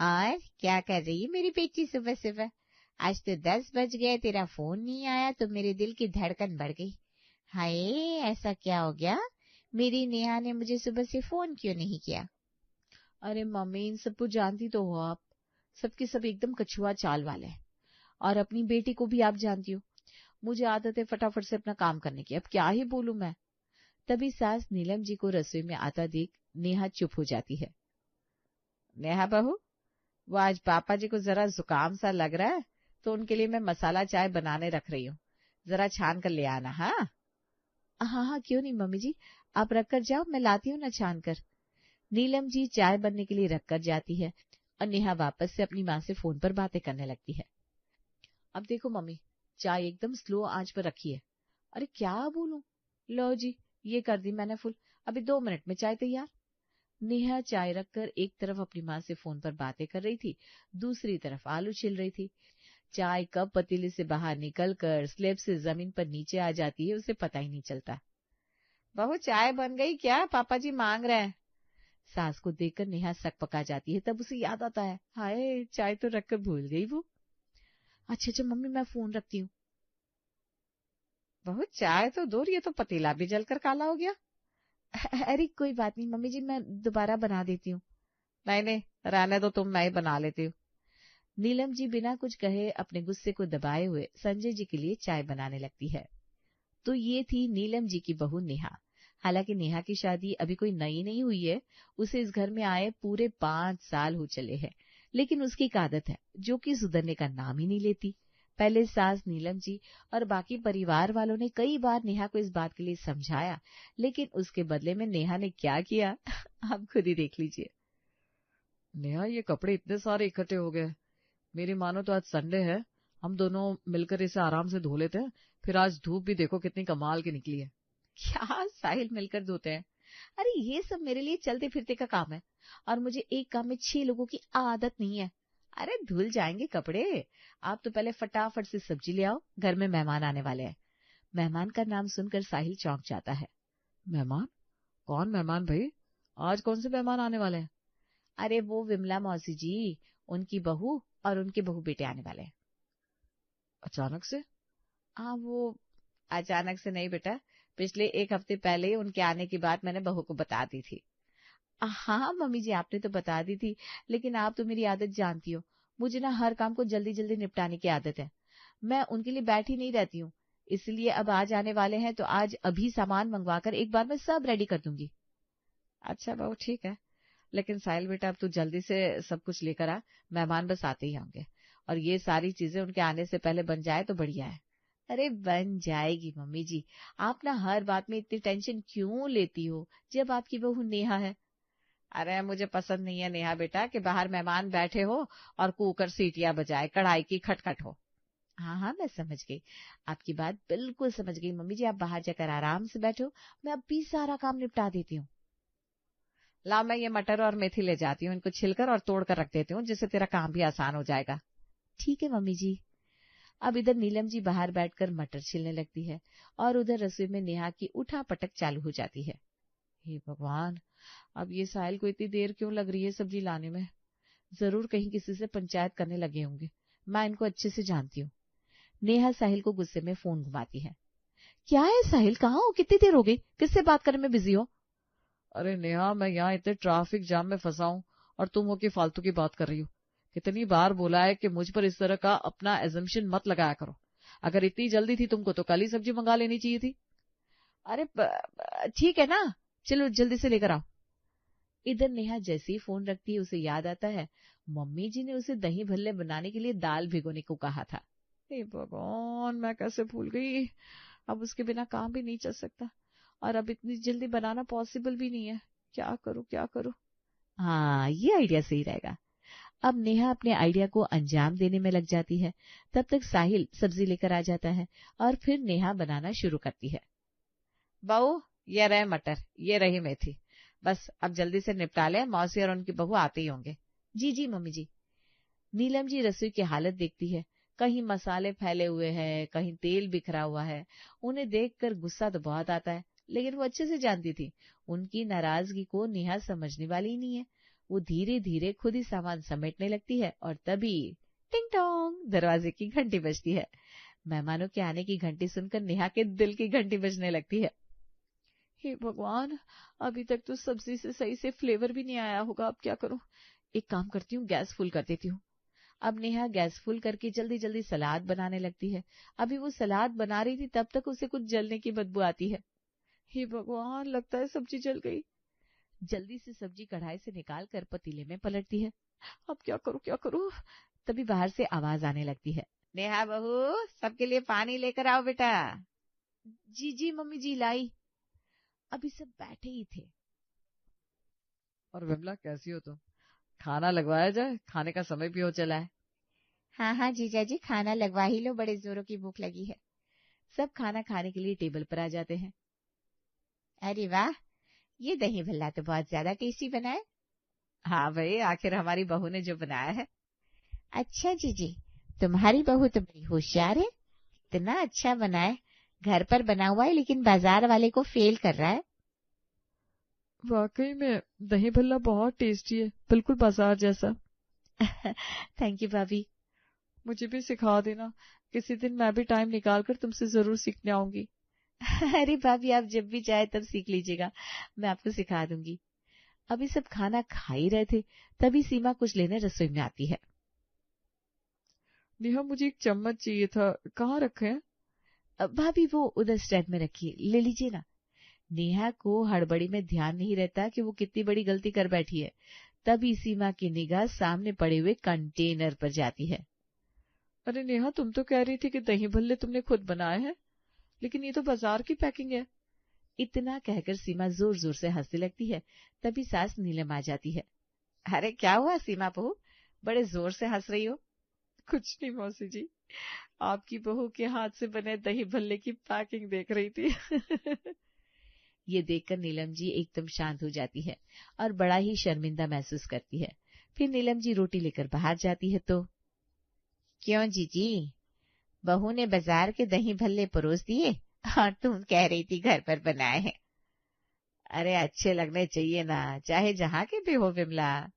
और क्या कर रही है मेरी बेटी सुबह सुबह? आज तो 10 बज गए, तेरा फोन नहीं आया तो मेरे दिल की धड़कन बढ़ गई। हाय, ऐसा क्या हो गया? मेरी नेहा ने मुझे सुबह से फोन क्यों नहीं किया? अरे मम्मी, इन सबको जानती तो हो आप, सबके सब एकदम कछुआ चाल वाले हैं। और अपनी बेटी को भी आप जानती हो, मुझे आदत है फटाफट से अपना काम करने की, अब क्या ही बोलूं मैं। तभी सास नीलम जी को रसोई में आता देख नेहा चुप हो जाती है। नेहा बहू, वो आज पापा जी को जरा जुकाम सा लग रहा है, तो उनके लिए मैं मसाला चाय बनाने रख रही हूँ, जरा छान कर ले आना। हाँ हाँ हाँ, क्यों नहीं मम्मी जी, आप रख कर जाओ, मैं लाती हूँ ना छान कर। नीलम जी चाय बनने के लिए रख कर जाती है और नेहा वापस से अपनी माँ से फोन पर बातें करने लगती है। अब देखो मम्मी, चाय एकदम स्लो आंच पर रखी है। अरे क्या बोलूं, लो जी, ये कर दी मैंने फुल, अभी 2 मिनट में चाय तैयार। नेहा चाय रखकर एक तरफ अपनी माँ से फोन पर बातें कर रही थी, दूसरी तरफ आलू छिल रही थी। चाय कब पतीले से बाहर निकलकर स्लेब से जमीन पर नीचे आ जाती है, उसे पता ही नहीं चलता। बहू, चाय बन गई क्या? पापा जी मांग रहे हैं। सास को देखकर नेहा सक पका जाती है, तब उसे याद आता है, हाय चाय तो रखकर भूल गई वो। अच्छा अच्छा मम्मी, मैं फोन रखती हूँ। बहू, चाय तो दूर, ये तो पतीला भी जलकर काला हो गया। अरे कोई बात नहीं मम्मी जी, मैं दोबारा बना देती हूँ। नहीं नहीं, रहने दो तुम, मैं ही बना लेती हूँ। नीलम जी बिना कुछ कहे अपने गुस्से को दबाए हुए संजय जी के लिए चाय बनाने लगती है। तो ये थी नीलम जी की बहू नेहा। हालांकि नेहा की शादी अभी कोई नई नहीं हुई है, उसे इस घर में आए पूरे 5 साल हो चले हैं, लेकिन उसकी एक आदत है जो कि सुधरने का नाम ही नहीं लेती। पहले सास नीलम जी और बाकी परिवार वालों ने कई बार नेहा को इस बात के लिए समझाया, लेकिन उसके बदले में नेहा ने क्या किया आप खुद ही देख लीजिए। नेहा, ये कपड़े इतने सारे इकट्ठे हो गए। मेरी मानो तो आज संडे है, हम दोनों मिलकर इसे आराम से धो लेते हैं। फिर आज धूप भी देखो कितनी कमाल की निकली है। क्या साहिल मिलकर धोते हैं? अरे ये सब मेरे लिए चलते फिरते का काम है, और मुझे एक काम में 6 लोगों की आदत नहीं है। अरे धुल जाएंगे कपड़े, आप तो पहले फटाफट से सब्जी ले आओ, घर में मेहमान आने वाले हैं। मेहमान का नाम सुनकर साहिल चौंक जाता है। मेहमान? कौन मेहमान भाई? आज कौन से मेहमान आने वाले हैं? अरे वो विमला मौसी जी, उनकी बहू और उनके बहू बेटे आने वाले हैं। अचानक से? हाँ वो, अचानक से नहीं बेटा, पिछले 1 हफ्ते पहले ही उनके आने की बात मैंने बहू को बता दी थी। हाँ मम्मी जी, आपने तो बता दी थी, लेकिन आप तो मेरी आदत जानती हो, मुझे ना हर काम को जल्दी जल्दी निपटाने की आदत है। मैं उनके लिए बैठी नहीं रहती हूँ, इसलिए अब आज आने वाले हैं तो आज अभी सामान मंगवाकर एक बार मैं सब रेडी कर दूंगी। अच्छा बहू, ठीक है, लेकिन साहिल बेटा, अब तू जल्दी से सब कुछ लेकर आ, मेहमान बस आते ही होंगे, और ये सारी चीजें उनके आने से पहले बन जाए तो बढ़िया है। अरे बन जाएगी मम्मी जी, आप ना हर बात में इतनी टेंशन क्यों लेती हो जब आपकी बहू नेहा है। अरे मुझे पसंद नहीं है नेहा बेटा कि बाहर मेहमान बैठे हो और कुकर सीटियां बजाए, कढ़ाई की खटखट हो। हाँ हाँ, मैं समझ गई, आपकी बात बिल्कुल समझ गई मम्मी जी, आप बाहर जाकर आराम से बैठो, मैं अभी सारा काम निपटा देती हूँ। ला, मैं ये मटर और मेथी ले जाती हूँ, इनको छिलकर और तोड़ कर रख देती हूँ, जिससे तेरा काम भी आसान हो जाएगा। ठीक है मम्मी जी। अब इधर नीलम जी बाहर बैठकर मटर छीलने लगती है और उधर रसोई में नेहा की उठा पटक चालू हो जाती है। हे भगवान, अब ये साहिल को इतनी देर क्यों लग रही है सब्जी लाने में? जरूर कहीं किसी से पंचायत करने लगे होंगे, मैं इनको अच्छे से जानती हूँ। नेहा साहिल को गुस्से में फोन घुमाती है। क्या है साहिल, कहाँ हो, कितनी देर हो गई, किससे बात करने में बिजी हो? अरे नेहा, मैं यहाँ इतने ट्रैफिक जाम में फंसा हूँ और तुम हो कि फालतू की बात कर रही हो। कितनी बार बोला है कि मुझ पर इस तरह का अपना एजम्पशन मत लगाया करो। अगर इतनी जल्दी थी तुमको तो कल ही सब्जी मंगा लेनी चाहिए थी। अरे ठीक है ना, चलो जल्दी से लेकर आओ। इधर नेहा जैसे ही फोन रखती है उसे याद आता है, मम्मी जी ने उसे दही भल्ले बनाने के लिए दाल भिगोने को कहा था। हे भगवान, मैं कैसे भूल गई। अब उसके बिना काम भी नहीं चल सकता, और अब इतनी जल्दी बनाना पॉसिबल भी नहीं है। क्या करूं क्या करूं? हाँ, ये आइडिया सही रहेगा। अब नेहा अपने आइडिया को अंजाम देने में लग जाती है, तब तक साहिल सब्जी लेकर आ जाता है और फिर नेहा बनाना शुरू करती है। बहू, ये रहे मटर, ये रही मेथी, बस अब जल्दी से निपटा ले, मौसी और उनकी बहू आते ही होंगे। जी जी मम्मी जी। नीलम जी रसोई की हालत देखती है, कहीं मसाले फैले हुए हैं, कहीं तेल बिखरा हुआ है। उन्हें देखकर गुस्सा तो बहुत आता है, लेकिन वो अच्छे से जानती थी उनकी नाराजगी को नेहा समझने वाली ही नहीं है। वो धीरे धीरे खुद ही सामान समेटने लगती है और तभी टिंग टोंग दरवाजे की घंटी बजती है। मेहमानों के आने की घंटी सुनकर नेहा के दिल की घंटी बजने लगती है। हे भगवान, अभी तक तो सब्जी से सही से फ्लेवर भी नहीं आया होगा, अब क्या करूं? एक काम करती हूँ, गैस फुल कर देती हूँ। अब नेहा गैस फुल करके जल्दी जल्दी सलाद बनाने लगती है। अभी वो सलाद बना रही थी तब तक उसे कुछ जलने की बदबू आती है। हे भगवान, लगता है सब्जी जल गई। जल्दी से सब्जी कढ़ाई से निकाल कर पतीले में पलटती है। अब क्या करूं, क्या करूं? तभी बाहर से आवाज आने लगती है। नेहा बहू, सबके लिए पानी लेकर आओ बेटा। जी जी मम्मी जी, लाई। अभी सब बैठे ही थे। और विमला, कैसी हो तुम? खाना लगवाया जाए, खाने का समय भी हो चला है। हाँ हाँ जीजा जी, खाना लगवा ही लो, बड़े जोरों की भूख लगी है। सब खाना खाने के लिए टेबल पर आ जाते हैं। अरे वाह, ये दही भल्ला तो बहुत ज्यादा टेस्टी बना है। हाँ भाई, आखिर हमारी बहू ने जो बनाया है। अच्छा जीजी, तुम्हारी बहू तो बड़ी होशियार है, इतना अच्छा बना है। घर पर बना हुआ है लेकिन बाजार वाले को फेल कर रहा है। वाकई में दही भल्ला बहुत टेस्टी है, बिल्कुल बाजार जैसा। थैंक यू भाभी। मुझे भी सिखा देना, किसी दिन मैं भी टाइम निकाल कर तुमसे जरूर सीखने आऊंगी। अरे भाभी, आप जब भी चाहे तब सीख लीजिएगा, मैं आपको सिखा दूंगी। अभी सब खाना खा ही रहे थे, तभी सीमा कुछ लेने रसोई में आती है। नेहा, मुझे एक चम्मच चाहिए था, कहाँ रखे हैं? भाभी वो उधर स्टैंड में रखिए, ले लीजिए ना। नेहा को हड़बड़ी में ध्यान नहीं रहता कि वो कितनी बड़ी गलती कर बैठी है। तभी सीमा की निगाह सामने पड़े हुए कंटेनर पर जाती है। अरे नेहा, तुम तो कह रही थी कि दही भल्ले तुमने खुद बनाए हैं, लेकिन ये तो बाजार की पैकिंग है। इतना कहकर सीमा जोर जोर से हंसने लगती है। तभी सास नीलम आ जाती है। अरे क्या हुआ सीमा बहू, बड़े जोर से हंस रही हो? कुछ नहीं मौसी जी, आपकी बहू के हाथ से बने दही भल्ले की पैकिंग देख रही थी। ये देखकर नीलम जी एकदम शांत हो जाती है और बड़ा ही शर्मिंदा महसूस करती है। फिर नीलम जी रोटी लेकर बाहर जाती है तो, क्यों जीजी, बहू ने बाजार के दही भल्ले परोस दिए और तुम कह रही थी घर पर बनाए हैं? अरे अच्छे लगने चाहिए ना, चाहे जहाँ के भी हो विमला।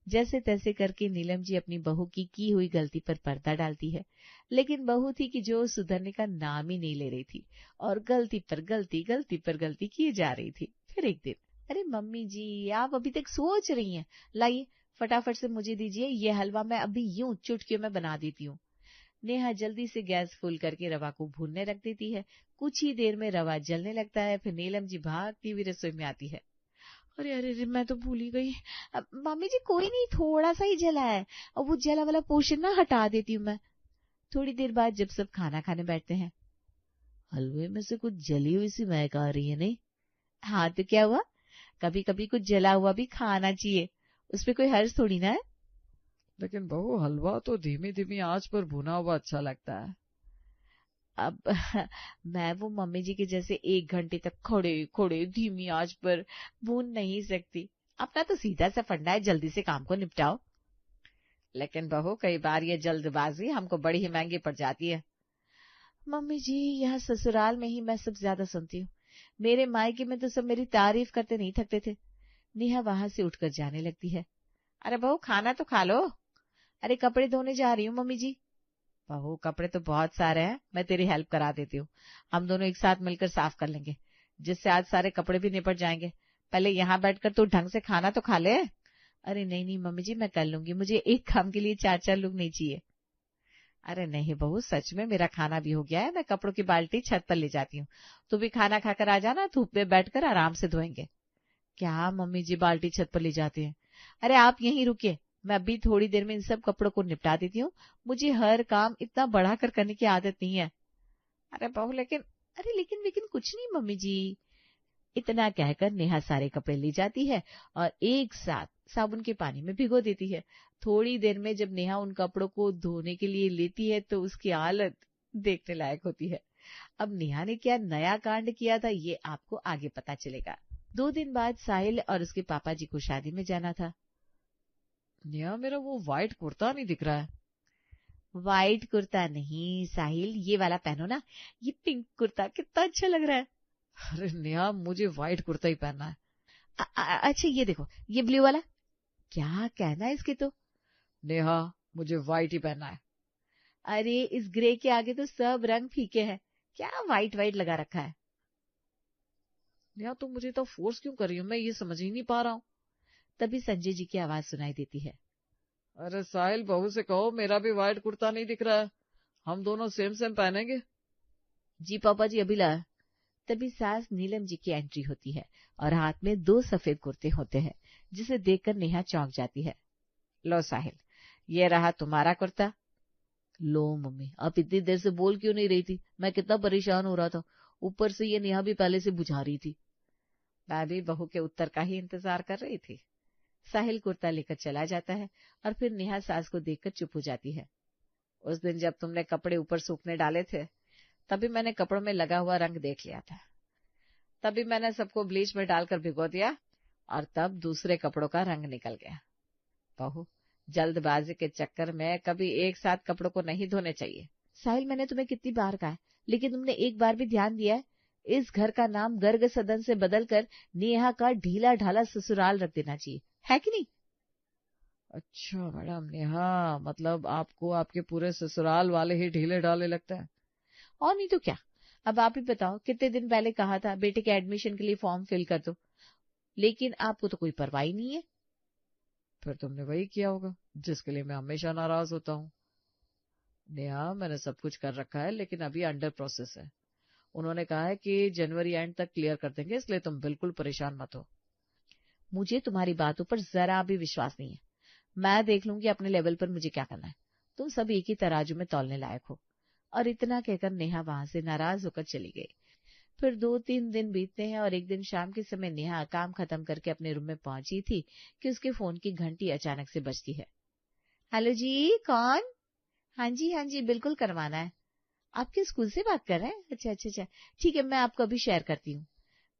जैसे तैसे करके नीलम जी अपनी बहू की हुई गलती पर पर्दा डालती है। लेकिन बहू थी कि जो सुधरने का नाम ही नहीं ले रही थी और गलती पर गलती, गलती पर गलती किए जा रही थी। फिर एक दिन, अरे मम्मी जी, आप अभी तक सोच रही हैं, लाइए फटाफट से मुझे दीजिए ये हलवा, मैं अभी यूं चुटकियों में बना देती हूँ। नेहा जल्दी से गैस फुल करके रवा को भूनने रख देती है। कुछ ही देर में रवा जलने लगता है। फिर नीलम जी भागती हुई रसोई में आती है। अरे अरे अरे, मैं तो भूल ही गई। मम्मी जी कोई नहीं, थोड़ा सा ही जला है और वो जला वाला पोर्शन ना हटा देती हूँ मैं। थोड़ी देर बाद जब सब खाना खाने बैठते हैं, हलवे में से कुछ जली हुई सी महक आ रही है, नहीं? हाँ तो क्या हुआ, कभी कभी कुछ जला हुआ भी खाना चाहिए, उसपे कोई हर्ज थोड़ी ना है। लेकिन बहू, हलवा तो धीमी धीमी आंच पर भुना हुआ अच्छा लगता है। अब मैं वो मम्मी जी के जैसे 1 घंटे तक खड़े खड़े धीमी आंच पर भून नहीं सकती। अपना तो सीधा सा फंडा है, जल्दी से काम को निपटाओ। लेकिन बहू, कई बार ये जल्दबाजी हमको बड़ी ही महंगी पड़ जाती है। मम्मी जी, यहाँ ससुराल में ही मैं सब ज्यादा सुनती हूँ, मेरे मायके में तो सब मेरी तारीफ करते नहीं थकते थे। नेहा वहां से उठकर जाने लगती है। अरे बहू, खाना तो खा लो। अरे कपड़े धोने जा रही हूँ मम्मी जी। बहू, कपड़े तो बहुत सारे हैं, मैं तेरी हेल्प करा देती हूँ। हम दोनों एक साथ मिलकर साफ कर लेंगे, जिससे आज सारे कपड़े भी निपट जाएंगे। पहले यहाँ बैठकर तू ढंग से खाना तो खा ले। अरे नहीं नहीं मम्मी जी, मैं कर लूंगी, मुझे एक काम के लिए 4-4 लोग नहीं चाहिए। अरे नहीं बहू, सच में मेरा खाना भी हो गया है, मैं कपड़ों की बाल्टी छत पर ले जाती हूँ, तू भी खाना खाकर आ जाना, धूप में बैठकर आराम से धोएंगे। क्या मम्मी जी, बाल्टी छत पर ले जाते हैं? अरे आप यहीं रुकिए, मैं अभी थोड़ी देर में इन सब कपड़ों को निपटा देती हूँ, मुझे हर काम इतना बढ़ाकर करने की आदत नहीं है। अरे बहू, लेकिन अरे लेकिन कुछ नहीं मम्मी जी। इतना कहकर नेहा सारे कपड़े ले जाती है और एक साथ साबुन के पानी में भिगो देती है। थोड़ी देर में जब नेहा उन कपड़ों को धोने के लिए लेती है तो उसकी हालत देखने लायक होती है। अब नेहा ने क्या नया कांड किया था, ये आपको आगे पता चलेगा। 2 दिन बाद साहिल और उसके पापा जी को शादी में जाना था। नेहा, मेरा वो व्हाइट कुर्ता नहीं दिख रहा है। व्हाइट कुर्ता नहीं साहिल, ये वाला पहनो ना, ये पिंक कुर्ता कितना अच्छा लग रहा है। अरे नेहा, मुझे व्हाइट कुर्ता ही पहनना है। अच्छा ये देखो, ये ब्लू वाला। क्या कहना है इसके तो। नेहा मुझे व्हाइट ही पहनना है। अरे इस ग्रे के आगे तो सब रंग फीके हैं, क्या व्हाइट व्हाइट लगा रखा है। नेहा तुम मुझे तो फोर्स क्यों कर रही हो, मैं ये समझ ही नहीं पा रहा हूँ। तभी संजय जी की आवाज सुनाई देती है। अरे साहिल बहू से कहो मेरा भी व्हाइट कुर्ता नहीं दिख रहा है, हम दोनों सेम सेम पहनेंगे। जी पापा जी अभी लाया। तभी सास नीलम जी की एंट्री होती है और हाथ में 2 सफेद कुर्ते होते हैं, जिसे देखकर नेहा चौंक जाती है। लो साहिल, ये रहा तुम्हारा कुर्ता। लो मम्मी, आप इतनी देर से बोल क्यों नहीं रही थी, मैं कितना परेशान हो रहा था, ऊपर से ये नेहा भी पहले से बुझा रही थी। मैं भी बहू के उत्तर का ही इंतजार कर रही थी। साहिल कुर्ता लेकर चला जाता है और फिर नेहा सास को देखकर चुप हो जाती है। उस दिन जब तुमने कपड़े ऊपर सूखने डाले थे, तभी मैंने कपड़ों में लगा हुआ रंग देख लिया था। तभी मैंने सबको ब्लीच में डालकर भिगो दिया और तब दूसरे कपड़ों का रंग निकल गया। बहू, जल्दबाजी के चक्कर में कभी एक साथ कपड़ों को नहीं धोने चाहिए। साहिल मैंने तुम्हें कितनी बार कहा है, लेकिन तुमने एक बार भी ध्यान दिया है? इस घर का नाम गर्ग सदन से बदलकर नेहा का ढीला ढाला ससुराल रख देना चाहिए, है कि नहीं? अच्छा मैडम, नेहा मतलब आपको आपके पूरे ससुराल वाले ही ढीले ढाले लगते हैं। और नहीं तो क्या। अब आप ही बताओ, कितने दिन पहले कहा था बेटे के एडमिशन के लिए फॉर्म फिल कर दो, लेकिन आपको तो कोई परवाह ही नहीं है। फिर तुमने वही किया होगा जिसके लिए मैं हमेशा नाराज होता हूँ। नेहा मैंने सब कुछ कर रखा है, लेकिन अभी अंडर प्रोसेस है। उन्होंने कहा है कि जनवरी एंड तक क्लियर कर देंगे, इसलिए तुम बिल्कुल परेशान मत हो। मुझे तुम्हारी बातों पर जरा भी विश्वास नहीं है। मैं देख लूंगी अपने लेवल पर मुझे क्या करना है, तुम सब एक ही तराजू में तौलने लायक हो। और इतना कहकर नेहा वहां से नाराज होकर चली गई। फिर 2-3 दिन बीतते हैं और एक दिन शाम के समय नेहा काम खत्म करके अपने रूम में पहुंची थी कि उसके फोन की घंटी अचानक से बजती है। हेलो जी, कौन? हाँ जी बिल्कुल करवाना है। आपके स्कूल से बात कर रहे हैं? अच्छा, ठीक है, मैं आपको अभी शेयर करती हूँ।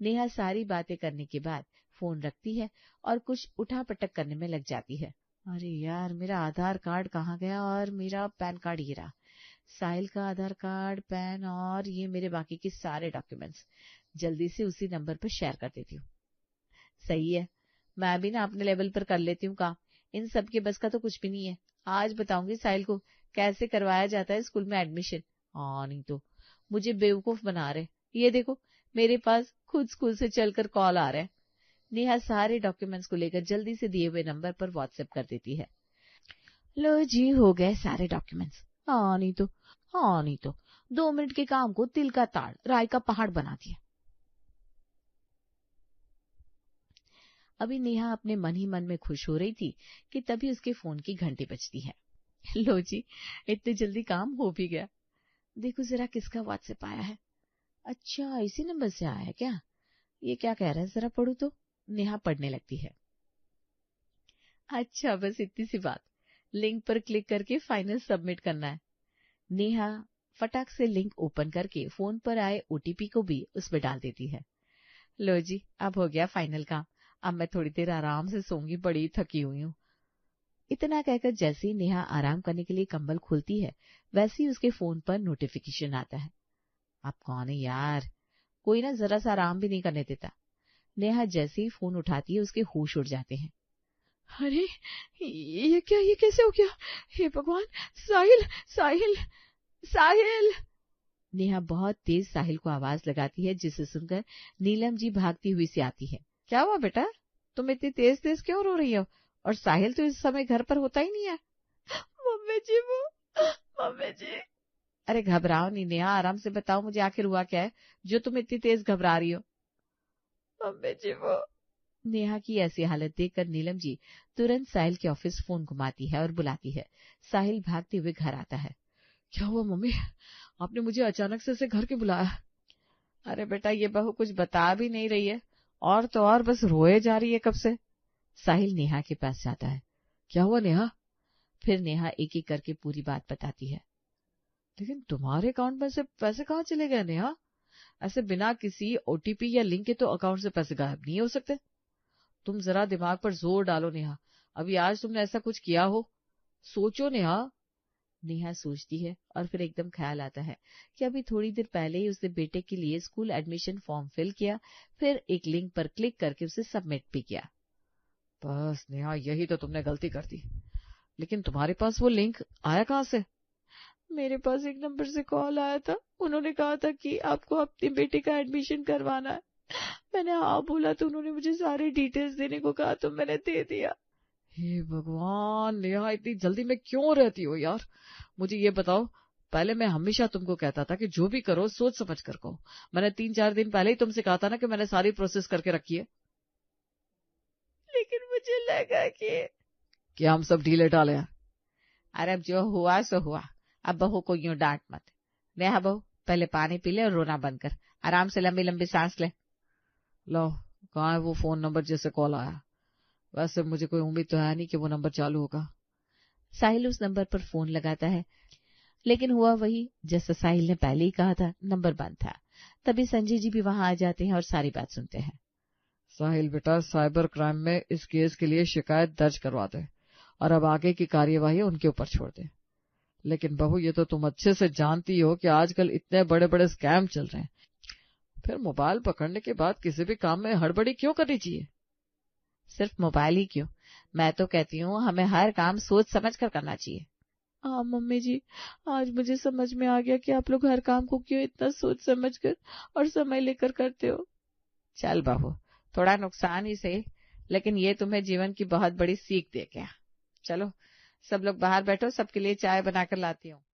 नेहा सारी बातें करने के बाद फोन रखती है और कुछ उठा पटक करने में लग जाती है। अरे यार, मेरा आधार कार्ड कहाँ गया और मेरा पैन कार्ड ये रहा। साहिल का आधार कार्ड, पैन और ये मेरे बाकी के सारे डॉक्यूमेंट्स जल्दी से उसी नंबर पर शेयर कर देती हूँ। सही है, मैं भी ना अपने लेवल पर कर लेती हूँ काम। इन सब के बस का तो कुछ भी नहीं है। आज बताऊंगी साहिल को कैसे करवाया जाता है स्कूल में एडमिशन। हाँ नहीं तो मुझे बेवकूफ बना रहे। ये देखो, मेरे पास खुद स्कूल से चलकर कॉल आ रहा है। नेहा सारे डॉक्यूमेंट्स को लेकर जल्दी से दिए हुए नंबर पर व्हाट्सएप कर देती है। लो जी, हो गए सारे डॉक्यूमेंट्स। हाँ नहीं तो 2 मिनट के काम को तिल का ताड़ राय का पहाड़ बना दिया। अभी नेहा अपने मन ही मन में खुश हो रही थी कि तभी उसके फोन की घंटी बजती है। लो जी, इतनी जल्दी काम हो भी गया। देखो जरा किसका व्हाट्सएप आया है। अच्छा, इसी नंबर से आया है क्या? ये क्या कह रहा है, जरा पढ़ू तो। नेहा पढ़ने लगती है। अच्छा, बस इतनी सी बात, लिंक पर क्लिक करके फाइनल सबमिट करना है। नेहा फटाक से लिंक ओपन करके फोन पर आए ओटीपी को भी उसमें डाल देती है। लो जी, अब हो गया फाइनल काम। अब मैं थोड़ी देर आराम से सोऊंगी, बड़ी थकी हुई हूँ। इतना कहकर जैसे ही नेहा आराम करने के लिए कंबल खोलती है, वैसे ही उसके फोन पर नोटिफिकेशन आता है। अब कौन है यार, कोई ना जरा सा आराम भी नहीं करने देता। नेहा जैसे ही फोन उठाती है उसके होश उड़ जाते हैं। अरे ये क्या, ये कैसे हो गया? हे भगवान, साहिल साहिल साहिल! नेहा बहुत तेज साहिल को आवाज लगाती है, जिसे सुनकर नीलम जी भागती हुई से आती है। क्या हुआ बेटा, तुम इतनी तेज तेज क्यों रो रही हो? और साहिल तो इस समय घर पर होता ही नहीं है। मम्मी जी, मम्मी जी। अरे घबराओ नहीं नेहा, आराम से बताओ मुझे आखिर हुआ क्या है जो तुम इतनी तेज घबरा रही हो। मम्मी जी वो। नेहा की ऐसी हालत देखकर नीलम जी तुरंत साहिल के ऑफिस फोन घुमाती है और बुलाती है। साहिल भागते हुए घर आता है। क्या हुआ मम्मी, आपने मुझे अचानक से घर क्यों बुलाया? अरे बेटा, ये बहू कुछ बता भी नहीं रही है और तो और बस रोए जा रही है कब से। साहिल नेहा के पास जाता है। क्या हुआ नेहा? फिर नेहा एक एक करके पूरी बात बताती है। लेकिन तुम्हारे अकाउंट में से पैसे कहाँ चले गए नेहा? ऐसे बिना किसी ओटीपी या लिंक के तो अकाउंट से पैसे गायब नहीं हो सकते। तुम जरा दिमाग पर जोर डालो नेहा, अभी आज तुमने ऐसा कुछ किया हो, सोचो नेहा। नेहा सोचती है और फिर एकदम ख्याल आता है कि अभी थोड़ी देर पहले ही उसने बेटे के लिए स्कूल एडमिशन फॉर्म फिल किया, फिर एक लिंक पर क्लिक करके उसे सबमिट भी किया। बस नेहा, यही तो तुमने गलती कर दी। लेकिन तुम्हारे पास वो लिंक आया कहाँ से? मेरे पास एक नंबर से कॉल आया था, उन्होंने कहा था कि आपको अपनी बेटी का एडमिशन करवाना है। मैंने हाँ बोला तो उन्होंने मुझे सारी डिटेल्स देने को कहा, तो मैंने दे दिया। हे भगवान नेहा, इतनी जल्दी में क्यों रहती हो यार? मुझे ये बताओ, पहले मैं हमेशा तुमको कहता था कि जो भी करो सोच समझ कर करो। मैंने 3-4 दिन पहले ही तुमसे कहा था ना कि मैंने सारी प्रोसेस करके रखी है। लेकिन मुझे लगा कि हम सब ढीले डाले हैं। अरे अब जो हुआ सो हुआ, अब बहू को यूं डांट मत। नेहा बहू, पहले पानी पी ले और रोना बंद कर, आराम से लंबी लंबी सांस ले। लो, कहाँ है वो फोन नंबर जिससे कॉल आया? वैसे मुझे कोई उम्मीद तो है नहीं कि वो नंबर चालू होगा। साहिल उस नंबर पर फोन लगाता है, लेकिन हुआ वही जैसा साहिल ने पहले ही कहा था, नंबर बंद था। तभी संजय जी भी वहां आ जाते हैं और सारी बात सुनते हैं। साहिल बेटा, साइबर क्राइम में इस केस के लिए शिकायत दर्ज करवा दे और अब आगे की कार्यवाही उनके ऊपर छोड़ दे। लेकिन बहू, ये तो तुम अच्छे से जानती हो कि आजकल इतने बड़े बड़े स्कैम चल रहे हैं, फिर मोबाइल पकड़ने के बाद किसी भी काम में हड़बड़ी क्यों करनी चाहिए? सिर्फ मोबाइल ही क्यों, मैं तो कहती हूँ हमें हर काम सोच समझ कर करना चाहिए। हाँ मम्मी जी, आज मुझे समझ में आ गया कि आप लोग हर काम को क्यों इतना सोच समझ कर और समय लेकर करते हो। चल बहू, थोड़ा नुकसान ही सही, लेकिन ये तुम्हें जीवन की बहुत बड़ी सीख दे गया। चलो सब लोग बाहर बैठो, सबके लिए चाय बनाकर लाती हूँ।